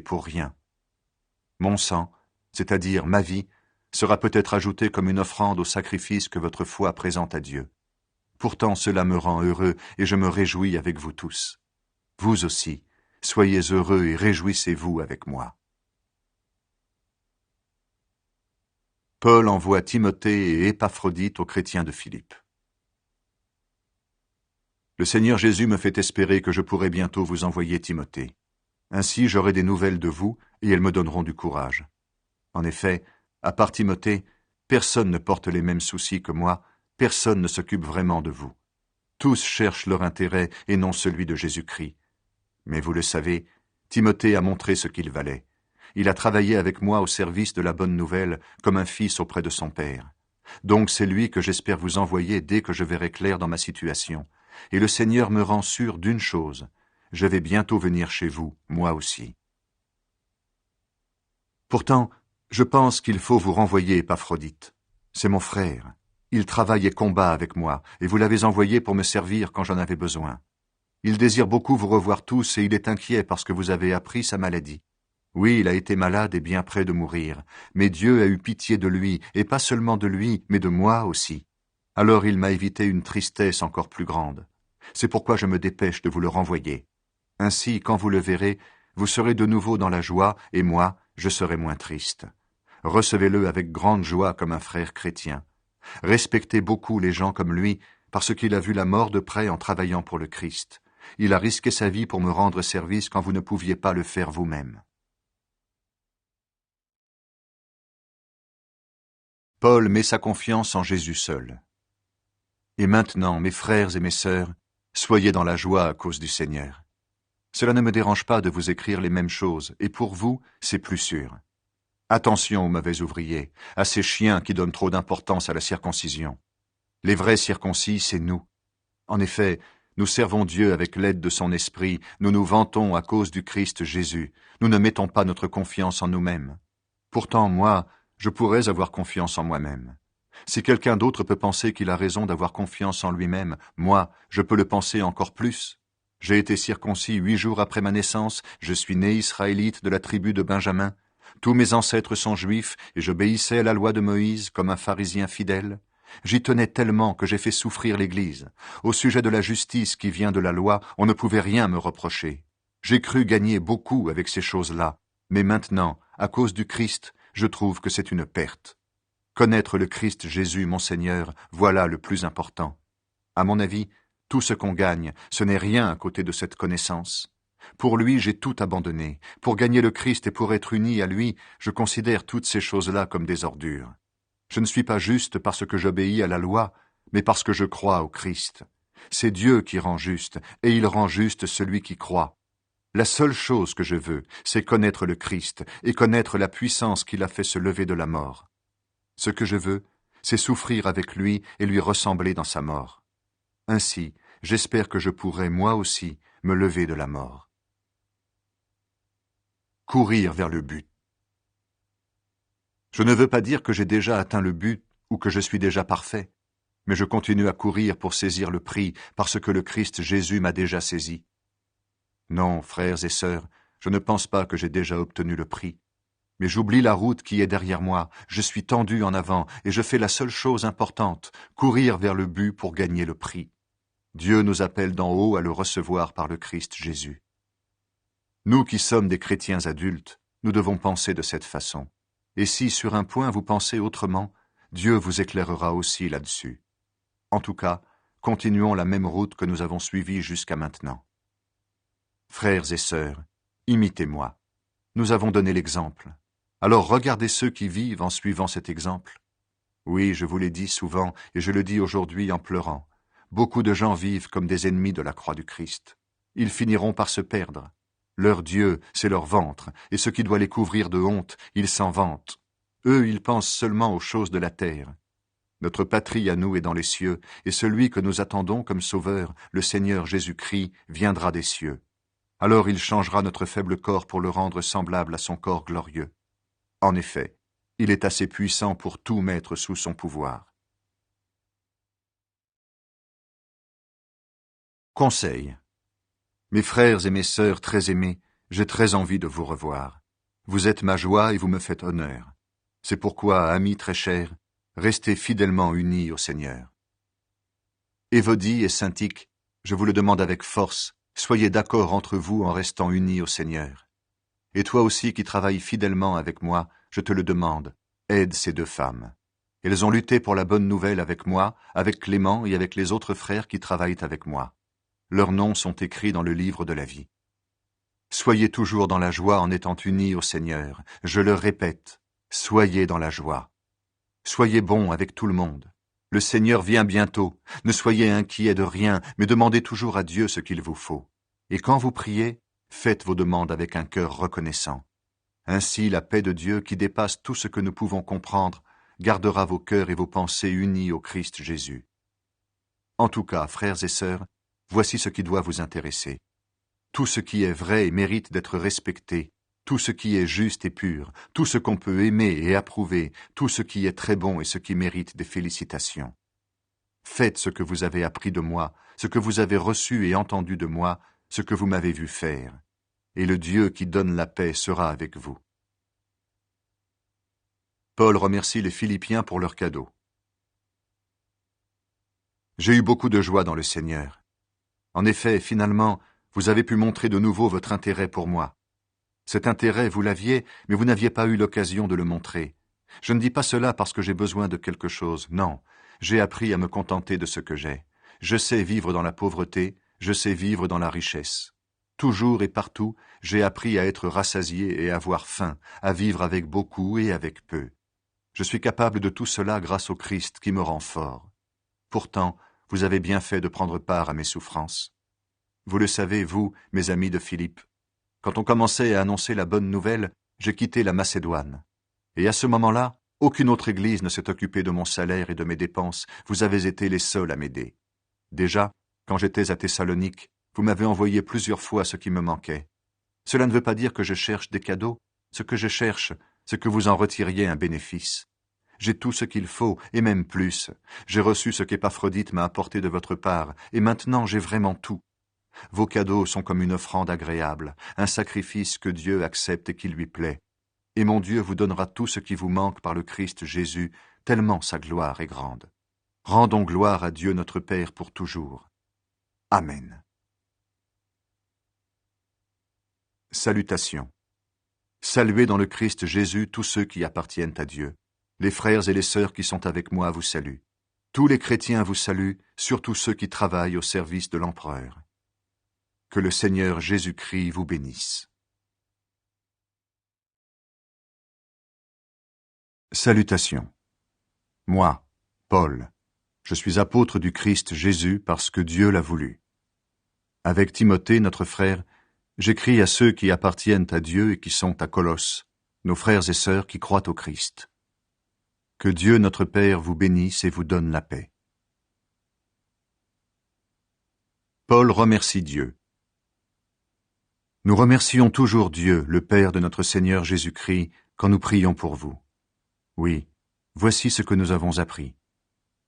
pour rien. Mon sang, c'est-à-dire ma vie, sera peut-être ajouté comme une offrande au sacrifice que votre foi présente à Dieu. Pourtant cela me rend heureux et je me réjouis avec vous tous. Vous aussi, soyez heureux et réjouissez-vous avec moi. Paul envoie Timothée et Épaphrodite aux chrétiens de Philippe. Le Seigneur Jésus me fait espérer que je pourrai bientôt vous envoyer Timothée. Ainsi j'aurai des nouvelles de vous et elles me donneront du courage. En effet, à part Timothée, personne ne porte les mêmes soucis que moi, personne ne s'occupe vraiment de vous. Tous cherchent leur intérêt et non celui de Jésus-Christ. Mais vous le savez, Timothée a montré ce qu'il valait. Il a travaillé avec moi au service de la bonne nouvelle, comme un fils auprès de son père. Donc c'est lui que j'espère vous envoyer dès que je verrai clair dans ma situation. Et le Seigneur me rend sûr d'une chose, je vais bientôt venir chez vous, moi aussi. Pourtant, je pense qu'il faut vous renvoyer Épaphrodite. C'est mon frère. Il travaille et combat avec moi, et vous l'avez envoyé pour me servir quand j'en avais besoin. Il désire beaucoup vous revoir tous et il est inquiet parce que vous avez appris sa maladie. Oui, il a été malade et bien près de mourir, mais Dieu a eu pitié de lui, et pas seulement de lui, mais de moi aussi. Alors il m'a évité une tristesse encore plus grande. C'est pourquoi je me dépêche de vous le renvoyer. Ainsi, quand vous le verrez, vous serez de nouveau dans la joie, et moi, je serai moins triste. Recevez-le avec grande joie comme un frère chrétien. Respectez beaucoup les gens comme lui, parce qu'il a vu la mort de près en travaillant pour le Christ. Il a risqué sa vie pour me rendre service quand vous ne pouviez pas le faire vous-même. Paul met sa confiance en Jésus seul. Et maintenant, mes frères et mes sœurs, soyez dans la joie à cause du Seigneur. Cela ne me dérange pas de vous écrire les mêmes choses, et pour vous, c'est plus sûr. Attention aux mauvais ouvriers, à ces chiens qui donnent trop d'importance à la circoncision. Les vrais circoncis, c'est nous. En effet, nous servons Dieu avec l'aide de son esprit, nous nous vantons à cause du Christ Jésus, nous ne mettons pas notre confiance en nous-mêmes. Pourtant, moi, je pourrais avoir confiance en moi-même. Si quelqu'un d'autre peut penser qu'il a raison d'avoir confiance en lui-même, moi, je peux le penser encore plus. J'ai été circoncis 8 jours après ma naissance, je suis né israélite de la tribu de Benjamin. Tous mes ancêtres sont juifs et j'obéissais à la loi de Moïse comme un pharisien fidèle. J'y tenais tellement que j'ai fait souffrir l'Église. Au sujet de la justice qui vient de la loi, on ne pouvait rien me reprocher. J'ai cru gagner beaucoup avec ces choses-là, mais maintenant, à cause du Christ, je trouve que c'est une perte. Connaître le Christ Jésus, mon Seigneur, voilà le plus important. À mon avis, tout ce qu'on gagne, ce n'est rien à côté de cette connaissance. Pour lui, j'ai tout abandonné. Pour gagner le Christ et pour être uni à lui, je considère toutes ces choses-là comme des ordures. Je ne suis pas juste parce que j'obéis à la loi, mais parce que je crois au Christ. C'est Dieu qui rend juste, et il rend juste celui qui croit. La seule chose que je veux, c'est connaître le Christ et connaître la puissance qu'il a fait se lever de la mort. Ce que je veux, c'est souffrir avec lui et lui ressembler dans sa mort. Ainsi, j'espère que je pourrai, moi aussi, me lever de la mort. Courir vers le but. Je ne veux pas dire que j'ai déjà atteint le but ou que je suis déjà parfait, mais je continue à courir pour saisir le prix parce que le Christ Jésus m'a déjà saisi. Non, frères et sœurs, je ne pense pas que j'ai déjà obtenu le prix. Mais j'oublie la route qui est derrière moi, je suis tendu en avant et je fais la seule chose importante, courir vers le but pour gagner le prix. Dieu nous appelle d'en haut à le recevoir par le Christ Jésus. Nous qui sommes des chrétiens adultes, nous devons penser de cette façon. Et si sur un point vous pensez autrement, Dieu vous éclairera aussi là-dessus. En tout cas, continuons la même route que nous avons suivie jusqu'à maintenant. Frères et sœurs, imitez-moi. Nous avons donné l'exemple. Alors regardez ceux qui vivent en suivant cet exemple. Oui, je vous l'ai dit souvent, et je le dis aujourd'hui en pleurant. Beaucoup de gens vivent comme des ennemis de la croix du Christ. Ils finiront par se perdre. Leur Dieu, c'est leur ventre, et ce qui doit les couvrir de honte, ils s'en vantent. Eux, ils pensent seulement aux choses de la terre. Notre patrie à nous est dans les cieux, et celui que nous attendons comme sauveur, le Seigneur Jésus-Christ, viendra des cieux. Alors il changera notre faible corps pour le rendre semblable à son corps glorieux. En effet, il est assez puissant pour tout mettre sous son pouvoir. Conseil. Mes frères et mes sœurs très aimés, J'ai très envie de vous revoir. Vous êtes ma joie et vous me faites honneur. C'est pourquoi, amis très chers, restez fidèlement unis au Seigneur. Évodie et Syntyche, je vous le demande avec force, soyez d'accord entre vous en restant unis au Seigneur. Et toi aussi qui travailles fidèlement avec moi, je te le demande, aide ces deux femmes. Elles ont lutté pour la bonne nouvelle avec moi, avec Clément et avec les autres frères qui travaillent avec moi. Leurs noms sont écrits dans le livre de la vie. Soyez toujours dans la joie en étant unis au Seigneur. Je le répète, soyez dans la joie. Soyez bons avec tout le monde. Le Seigneur vient bientôt. Ne soyez inquiets de rien, mais demandez toujours à Dieu ce qu'il vous faut. Et quand vous priez, faites vos demandes avec un cœur reconnaissant. Ainsi, la paix de Dieu, qui dépasse tout ce que nous pouvons comprendre, gardera vos cœurs et vos pensées unis au Christ Jésus. En tout cas, frères et sœurs, voici ce qui doit vous intéresser. Tout ce qui est vrai et mérite d'être respecté, tout ce qui est juste et pur, tout ce qu'on peut aimer et approuver, tout ce qui est très bon et ce qui mérite des félicitations. Faites ce que vous avez appris de moi, ce que vous avez reçu et entendu de moi, ce que vous m'avez vu faire. Et le Dieu qui donne la paix sera avec vous. Paul remercie les Philippiens pour leur cadeau. J'ai eu beaucoup de joie dans le Seigneur. En effet, finalement, vous avez pu montrer de nouveau votre intérêt pour moi. Cet intérêt, vous l'aviez, mais vous n'aviez pas eu l'occasion de le montrer. Je ne dis pas cela parce que j'ai besoin de quelque chose, non. J'ai appris à me contenter de ce que j'ai. Je sais vivre dans la pauvreté, je sais vivre dans la richesse. Toujours et partout, j'ai appris à être rassasié et à avoir faim, à vivre avec beaucoup et avec peu. Je suis capable de tout cela grâce au Christ qui me rend fort. Pourtant, vous avez bien fait de prendre part à mes souffrances. Vous le savez, vous, mes amis de Philippe, quand on commençait à annoncer la bonne nouvelle, j'ai quitté la Macédoine. Et à ce moment-là, aucune autre église ne s'est occupée de mon salaire et de mes dépenses. Vous avez été les seuls à m'aider. Déjà, quand j'étais à Thessalonique, vous m'avez envoyé plusieurs fois ce qui me manquait. Cela ne veut pas dire que je cherche des cadeaux. Ce que je cherche, c'est que vous en retiriez un bénéfice. J'ai tout ce qu'il faut, et même plus. J'ai reçu ce qu'Épaphrodite m'a apporté de votre part, et maintenant j'ai vraiment tout. Vos cadeaux sont comme une offrande agréable, un sacrifice que Dieu accepte et qui lui plaît. Et mon Dieu vous donnera tout ce qui vous manque par le Christ Jésus, tellement sa gloire est grande. Rendons gloire à Dieu notre Père pour toujours. Amen. Salutations. Saluez dans le Christ Jésus tous ceux qui appartiennent à Dieu. Les frères et les sœurs qui sont avec moi vous saluent. Tous les chrétiens vous saluent, surtout ceux qui travaillent au service de l'empereur. Que le Seigneur Jésus-Christ vous bénisse. Salutations. Moi, Paul, je suis apôtre du Christ Jésus parce que Dieu l'a voulu. Avec Timothée, notre frère, j'écris à ceux qui appartiennent à Dieu et qui sont à Colosse, nos frères et sœurs qui croient au Christ. Que Dieu notre Père vous bénisse et vous donne la paix. Paul remercie Dieu. Nous remercions toujours Dieu, le Père de notre Seigneur Jésus-Christ, quand nous prions pour vous. Oui, voici ce que nous avons appris.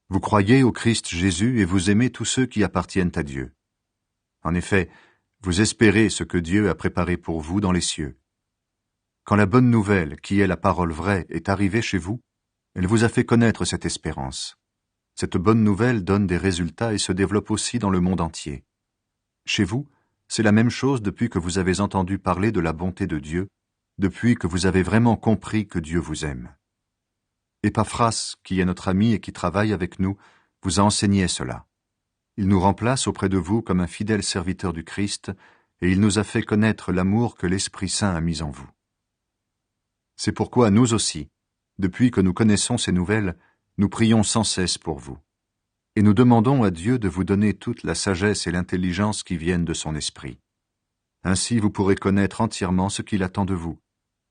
Vous croyez au Christ Jésus et vous aimez tous ceux qui appartiennent à Dieu. En effet, vous espérez ce que Dieu a préparé pour vous dans les cieux. Quand la bonne nouvelle, qui est la parole vraie, est arrivée chez vous, elle vous a fait connaître cette espérance. Cette bonne nouvelle donne des résultats et se développe aussi dans le monde entier. Chez vous, c'est la même chose depuis que vous avez entendu parler de la bonté de Dieu, depuis que vous avez vraiment compris que Dieu vous aime. Épaphras, qui est notre ami et qui travaille avec nous, vous a enseigné cela. Il nous remplace auprès de vous comme un fidèle serviteur du Christ, et il nous a fait connaître l'amour que l'Esprit Saint a mis en vous. C'est pourquoi nous aussi, depuis que nous connaissons ces nouvelles, nous prions sans cesse pour vous. Et nous demandons à Dieu de vous donner toute la sagesse et l'intelligence qui viennent de son esprit. Ainsi vous pourrez connaître entièrement ce qu'il attend de vous.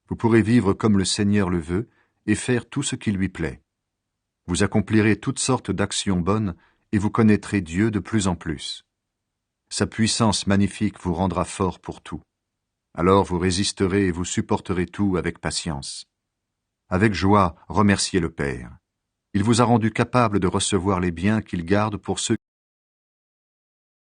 Vous pourrez vivre comme le Seigneur le veut et faire tout ce qui lui plaît. Vous accomplirez toutes sortes d'actions bonnes et vous connaîtrez Dieu de plus en plus. Sa puissance magnifique vous rendra fort pour tout. Alors vous résisterez et vous supporterez tout avec patience. Avec joie, remerciez le Père. Il vous a rendu capable de recevoir les biens qu'il garde pour ceux